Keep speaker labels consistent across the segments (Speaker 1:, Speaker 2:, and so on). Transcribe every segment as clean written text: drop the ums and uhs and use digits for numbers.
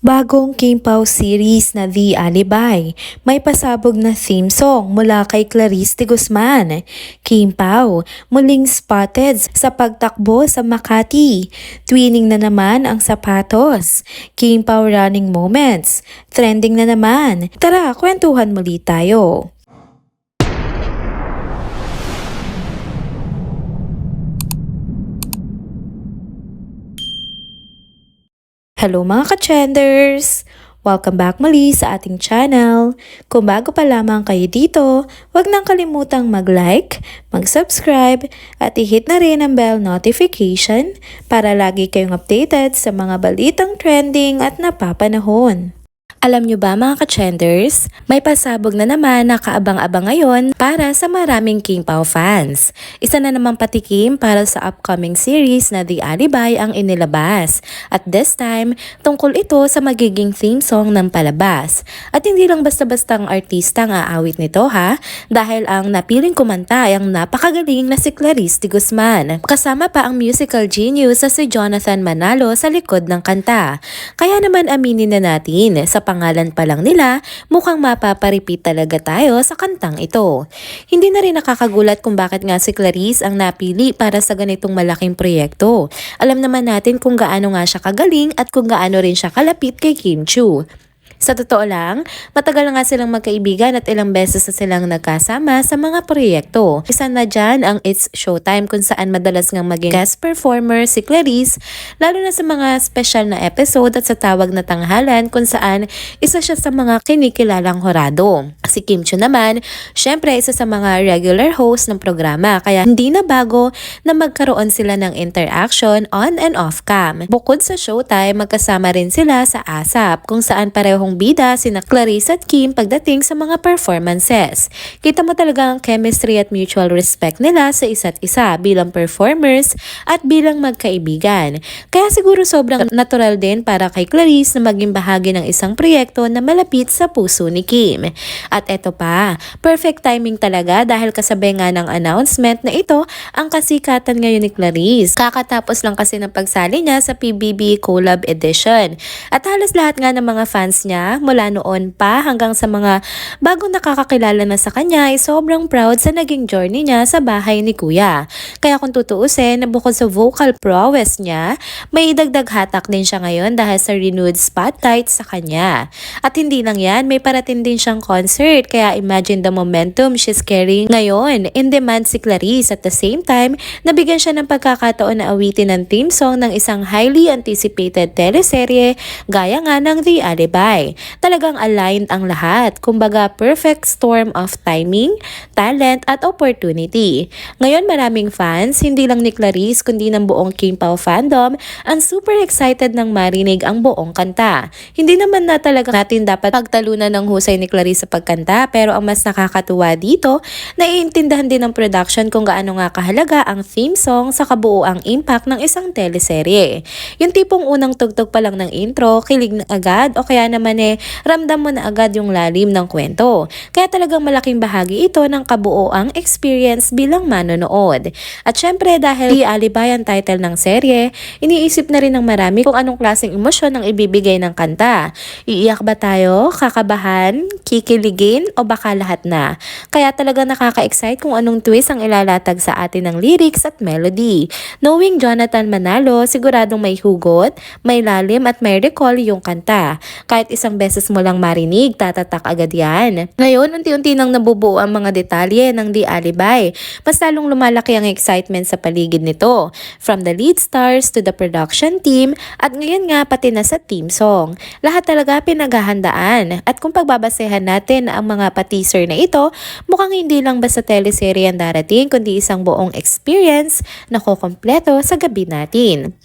Speaker 1: Bagong Kim Pao series na The Alibi, may pasabog na theme song mula kay Clarice de Guzman. Kim Pao muling spotted sa pagtakbo sa Makati. Twinning na naman ang sapatos. Kim Pao running moments. Trending na naman. Tara, kwentuhan muli tayo. Hello mga ka-trenders! Welcome back muli sa ating channel. Kung bago pa lamang kayo dito, huwag nang kalimutang mag-like, mag-subscribe, at i-hit na rin ang bell notification para lagi kayong updated sa mga balitang trending at napapanahon. Alam nyo ba mga ka-trenders, may pasabog na naman na kaabang-abang ngayon para sa maraming Kim Pao fans. Isa na namang patikim para sa upcoming series na The Alibi ang inilabas. At this time, tungkol ito sa magiging theme song ng palabas. At hindi lang basta-bastang artista ang aawit nito ha, dahil ang napiling kumanta ay ang napakagaling na si Clarice de Guzman. Kasama pa ang musical genius na si Jonathan Manalo sa likod ng kanta. Kaya naman aminin na natin, sa pangalan pa lang nila, mukhang mapaparipit talaga tayo sa kantang ito. Hindi na rin nakakagulat kung bakit nga si Clarice ang napili para sa ganitong malaking proyekto. Alam naman natin kung gaano nga siya kagaling at kung gaano rin siya kalapit kay Kim Chiu. Sa totoo lang, matagal na nga silang magkaibigan at ilang beses na silang nagkasama sa mga proyekto. Isa na dyan ang It's Showtime kung saan madalas ngang maging guest performer si Clarice, lalo na sa mga special na episode at sa Tawag na Tanghalan kung saan isa siya sa mga kinikilalang horado. Si Kim Chiu naman, syempre isa sa mga regular host ng programa kaya hindi na bago na magkaroon sila ng interaction on and off cam. Bukod sa Showtime, magkasama rin sila sa ASAP kung saan parehong bida sina Clarice at Kim pagdating sa mga performances. Kita mo talaga ang chemistry at mutual respect nila sa isa't isa bilang performers at bilang magkaibigan. Kaya siguro sobrang natural din para kay Clarice na maging bahagi ng isang proyekto na malapit sa puso ni Kim. At eto pa, perfect timing talaga dahil kasabay nga ng announcement na ito ang kasikatan ngayon ni Clarice. Kakatapos lang kasi ng pagsali niya sa PBB Collab Edition. At halos lahat nga ng mga fans niya mula noon pa hanggang sa mga bagong nakakakilala na sa kanya ay sobrang proud sa naging journey niya sa bahay ni Kuya. Kaya kung tutuusin, bukod sa vocal prowess niya, may dagdag hatak din siya ngayon dahil sa renewed spotlight sa kanya. At hindi lang yan, may parating din siyang concert kaya imagine the momentum she's carrying ngayon. In demand si Clarice at the same time, nabigyan siya ng pagkakataon na awitin ng theme song ng isang highly anticipated teleserye gaya nga ng The Alibi. Talagang aligned ang lahat. Kumbaga, perfect storm of timing, talent at opportunity. Ngayon maraming fans, hindi lang ni Clarice kundi ng buong Kim Pao fandom, ang super excited nang marinig ang buong kanta. Hindi naman na talaga natin dapat pagtalunan ng husay ni Clarice sa pagkanta, pero ang mas nakakatuwa dito, naiintindihan din ng production kung gaano nga kahalaga ang theme song sa kabuuang impact ng isang teleserye. Yung tipong unang tugtog pa lang ng intro, kilig na agad o kaya naman ramdam mo na agad yung lalim ng kwento. Kaya talagang malaking bahagi ito ng kabuoang experience bilang manonood. At syempre dahil The Alibi ang title ng serye, iniisip na rin ng marami kung anong klaseng emosyon ang ibibigay ng kanta. Iiyak ba tayo? Kakabahan? Kikiligin? O baka lahat na? Kaya talagang nakaka-excite kung anong twist ang ilalatag sa atin ng lyrics at melody. Knowing Jonathan Manalo, siguradong may hugot, may lalim at may recall yung kanta. Kahit isang beses mo lang marinig, tatatak agad yan. Ngayon, unti-unti nang nabubuo ang mga detalye ng The Alibi. Mas lalong lumalaki ang excitement sa paligid nito. From the lead stars to the production team, at ngayon nga pati na sa theme song. Lahat talaga pinaghahandaan. At kung pagbabasehan natin ang mga pa-teaser na ito, mukhang hindi lang basta teleserye ang darating, kundi isang buong experience na kukompleto sa gabi natin.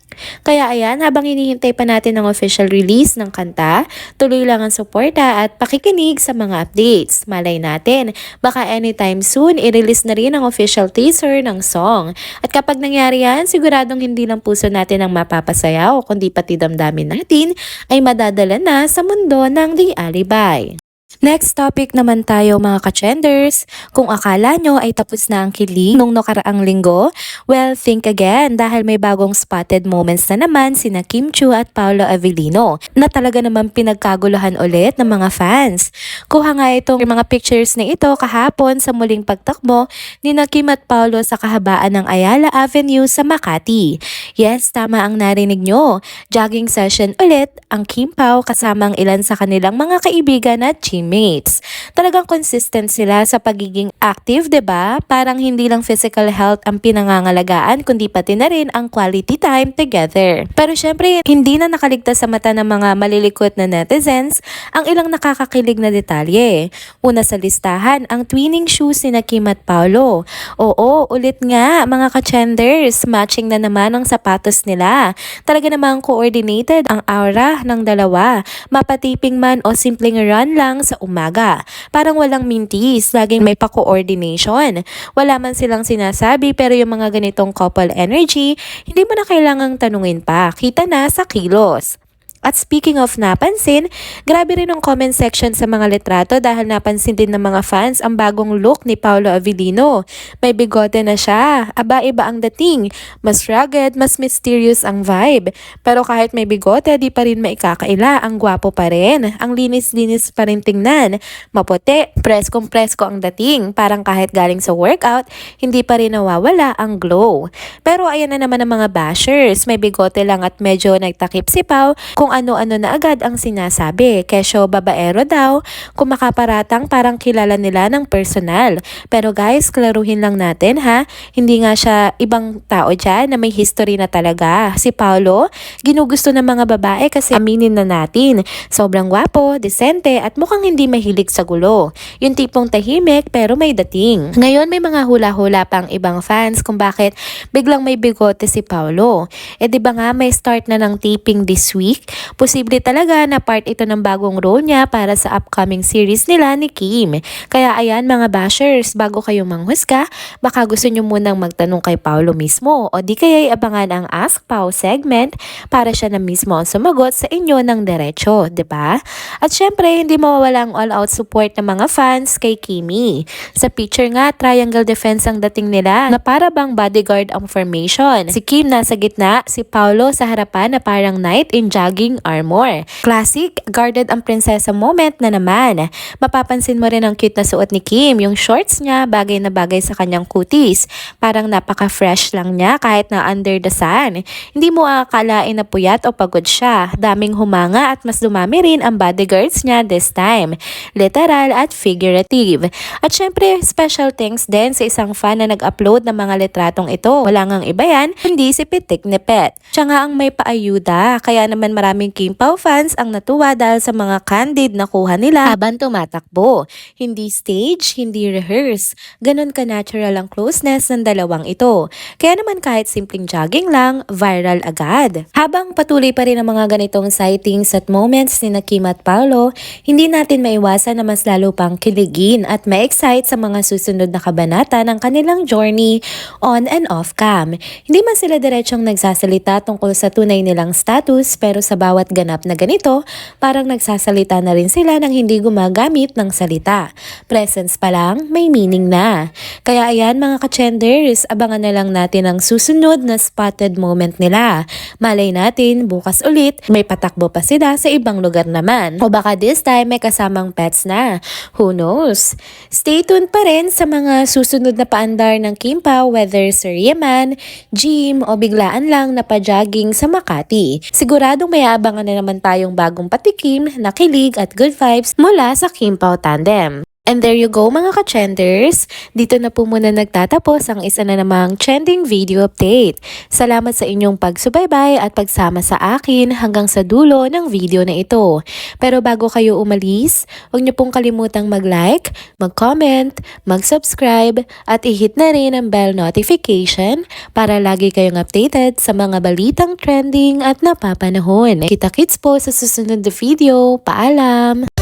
Speaker 1: Kaya ayan, habang hinihintay pa natin ang official release ng kanta, tuloy lang ang suporta at pakikinig sa mga updates. Malay natin, baka anytime soon i-release na rin ang official teaser ng song. At kapag nangyari yan, siguradong hindi lang puso natin ang mapapasayaw, kundi pati damdamin natin ay madadala na sa mundo ng The Alibi. Next topic naman tayo mga ka-trenders. Kung akala nyo ay tapos na ang kilig nung nakaraang linggo, well, think again dahil may bagong spotted moments na naman sina Kim Chiu at Paolo Avellino na talaga naman pinagkaguluhan ulit ng mga fans. Kuha nga itong mga pictures na ito kahapon sa muling pagtakbo ni na Kim at Paolo sa kahabaan ng Ayala Avenue sa Makati. Yes, tama ang narinig nyo. Jogging session ulit ang Kim Pao kasama ang ilan sa kanilang mga kaibigan at teammates. Talagang consistent sila sa pagiging active, 'di ba? Parang hindi lang physical health ang pinangangalagaan kundi pati na rin ang quality time together. Pero syempre, hindi na nakaligtas sa mata ng mga malilikot na netizens ang ilang nakakakilig na detalye. Una sa listahan, ang twinning shoes ni Kim at Paolo. Oo, ulit nga mga ka-trenders, matching na naman ang sapatos nila. Talaga namang coordinated ang aura ng dalawa. Mapatiping man o simpleng run lang sa umaga. Parang walang mintis, laging may pa-coordination. Wala man silang sinasabi pero yung mga ganitong couple energy, hindi mo na kailangang tanungin pa. Kita na sa kilos. At speaking of napansin, grabe rin ang comment section sa mga litrato dahil napansin din ng mga fans ang bagong look ni Paolo Avellino. May bigote na siya. Aba, iba ang dating. Mas rugged, mas mysterious ang vibe. Pero kahit may bigote, di pa rin maikakaila. Ang gwapo pa rin. Ang linis-linis pa rin tingnan. Maputi, preskong-presko ang dating. Parang kahit galing sa workout, hindi pa rin nawawala ang glow. Pero ayan na naman ang mga bashers. May bigote lang at medyo nagtakip si Pao kung ano-ano na agad ang sinasabi. Kesyo babaero daw, kung makaparatang parang kilala nila ng personal. Pero guys, klaruhin lang natin ha, hindi nga siya ibang tao dyan na may history na talaga. Si Paolo, ginugusto ng mga babae kasi aminin na natin, sobrang gwapo, desente at mukhang hindi mahilig sa gulo. Yung tipong tahimik pero may dating. Ngayon may mga hula-hula pang ibang fans kung bakit biglang may bigote si Paolo. Di ba nga may start na ng taping this week? Posible talaga na part ito ng bagong role niya para sa upcoming series nila ni Kim. Kaya ayan mga bashers, bago kayo manghusga, baka gusto nyo munang magtanong kay Paolo mismo o di kaya'y abangan ang Ask Pao segment para siya na mismo ang sumagot sa inyo ng diretso, 'di ba? At syempre, hindi mawawala ang all-out support ng mga fans kay Kimi. Sa picture nga, triangle defense ang dating nila na para bang bodyguard ang formation. Si Kim nasa gitna, si Paolo sa harapan na parang knight in jogging armor. Classic, guarded ang prinsesa moment na naman. Mapapansin mo rin ang cute na suot ni Kim. Yung shorts niya, bagay na bagay sa kanyang kutis. Parang napaka-fresh lang niya kahit na under the sun. Hindi mo akalain na puyat o pagod siya. Daming humanga at mas dumami rin ang bodyguards niya this time. Literal at figurative. At syempre, special thanks din sa isang fan na nag-upload ng mga litratong ito. Wala ngang iba yan, hindi si Pitik ni Pet. Siya nga ang may paayuda. Kaya naman maraming Kim Pao fans ang natuwa dahil sa mga candid na kuha nila habang tumatakbo. Hindi stage, hindi rehearse. Ganon ka-natural ang closeness ng dalawang ito. Kaya naman kahit simpleng jogging lang, viral agad. Habang patuloy pa rin ang mga ganitong sightings at moments ni Kim at Paolo, hindi natin maiwasan na mas lalo pang kiligin at ma-excite sa mga susunod na kabanata ng kanilang journey on and off cam. Hindi man sila diretsong nagsasalita tungkol sa tunay nilang status pero sa bawat ganap na ganito, parang nagsasalita na rin sila nang hindi gumagamit ng salita. Presence pa lang, may meaning na. Kaya ayan mga ka-trenders, abangan na lang natin ang susunod na spotted moment nila. Malay natin, bukas ulit, may patakbo pa sila sa ibang lugar naman. O baka this time may kasamang pets na. Who knows? Stay tuned pa rin sa mga susunod na paandar ng Kim Pao, whether serye man, gym o biglaan lang na pa-jogging sa Makati. Siguradong may abangan na naman tayong bagong patikim, nakilig at good vibes mula sa Kim Pao Tandem. And there you go mga ka-trenders, dito na po muna nagtatapos ang isa na namang trending video update. Salamat sa inyong pagsubaybay at pagsama sa akin hanggang sa dulo ng video na ito. Pero bago kayo umalis, huwag niyo pong kalimutang mag-like, mag-comment, mag-subscribe at i-hit na rin ang bell notification para lagi kayong updated sa mga balitang trending at napapanahon. Kita-kits po sa susunod na video. Paalam!